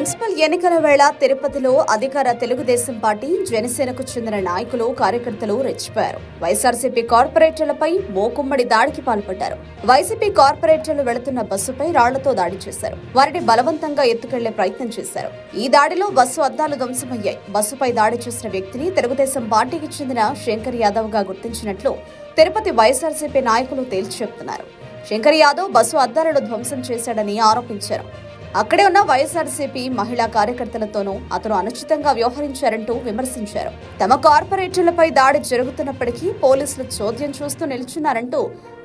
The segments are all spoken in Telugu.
మున్సిపల్ ఎన్నికల వేళ తిరుపతిలో అధికార తెలుగుదేశం పార్టీ జనసేనకు చెందిన నాయకులు కార్యకర్తలు రెచ్చిపోయారు. వైఎస్ఆర్సీపీ కార్పొరేటర్లపై మోకుమ్మడి దాడికి పాల్పడ్డారు. వైసీపీ కార్పొరేటర్లు వెళుతున్న బస్సుపై రాళ్లతో దాడి చేశారు. వారిని బలవంతంగా ఎత్తుకెళ్లే ప్రయత్నం చేశారు. ఈ దాడిలో బస్సు అద్దాలు ధ్వంసమయ్యాయి. బస్సుపై దాడి చేసిన వ్యక్తిని తెలుగుదేశం పార్టీకి చెందిన శంకర్ యాదవ్ గా గుర్తించినట్లు తిరుపతి వైఎస్ఆర్సీపీ నాయకులు తేల్చి చెబుతున్నారు. శంకర్ యాదవ్ బస్సు అద్దాలను ధ్వంసం చేశాడని ఆరోపించారు. అక్కడే ఉన్న వైఎస్ఆర్సీపీ మహిళా కార్యకర్తలతోనూ అతను అనుచితంగా వ్యవహరించారంటూ విమర్శించారు. తమ కార్పొరేటర్లపై దాడి జరుగుతున్నప్పటికీ పోలీసులు చోద్యం చూస్తూ నిల్చున్నారంటూ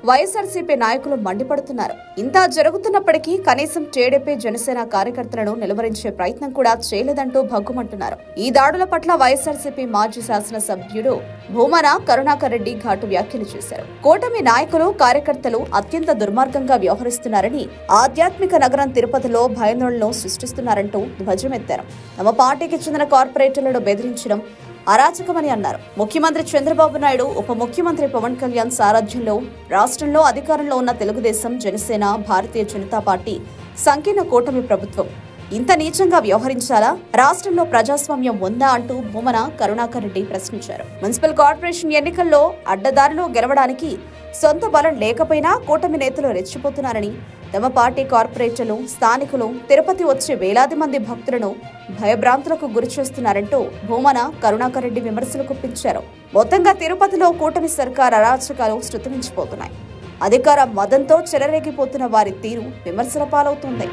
వైఎస్ఆర్సీపీ నాయకులు మండిపడుతున్నారు. ఇంత జరుగుతున్నప్పటికీ కనీసం టీడీపీ జనసేన కార్యకర్తలను నిలువరించే ప్రయత్నం కూడా చేయలేదంటూ భగ్గుమంటున్నారు. ఈ దాడుల పట్ల వైఎస్ఆర్సీపీ మాజీ శాసనసభ్యుడు భూమన కరుణాకర్ రెడ్డి ఘాటు వ్యాఖ్యలు చేశారు. కూటమి నాయకులు కార్యకర్తలు అత్యంత దుర్మార్గంగా వ్యవహరిస్తున్నారని, ఆధ్యాత్మిక నగరం తిరుపతిలో భయాందోళనలు సృష్టిస్తున్నారంటూ ధ్వజమెత్తారు. తమ పార్టీకి చెందిన కార్పొరేటర్లను బెదిరించడం అరాచకమని అన్నారు. ముఖ్యమంత్రి చంద్రబాబు నాయుడు, ఉప ముఖ్యమంత్రి పవన్ కళ్యాణ్ సారథ్యంలో రాష్ట్రంలో అధికారంలో ఉన్న తెలుగుదేశం, జనసేన, భారతీయ జనతా పార్టీ సంకీర్ణ కూటమి ప్రభుత్వం ఇంత నీచంగా వ్యవహరించాలా? రాష్ట్రంలో ప్రజాస్వామ్యం ఉందా అంటూ భూమన కరుణాకర్ రెడ్డి ప్రశ్నించారు. మున్సిపల్ కార్పొరేషన్ ఎన్నికల్లో అడ్డదారిలో గెలవడానికి సొంత బలం లేకపోయినా కూటమి నేతలు రెచ్చిపోతున్నారని, తమ పార్టీ కార్పొరేటర్లు, స్థానికులు తిరుపతి వచ్చే వేలాది మంది భక్తులను భయభ్రాంతులకు గురి చేస్తున్నారంటూ భూమన కరుణాకర్ రెడ్డి విమర్శలు గుప్పించారు. మొత్తంగా తిరుపతిలో కూటమి సర్కార్ అరాచకాలు శృతిమించిపోతున్నాయి. అధికార మదంతో చెలరేగిపోతున్న వారి తీరు విమర్శల పాలవుతుంది.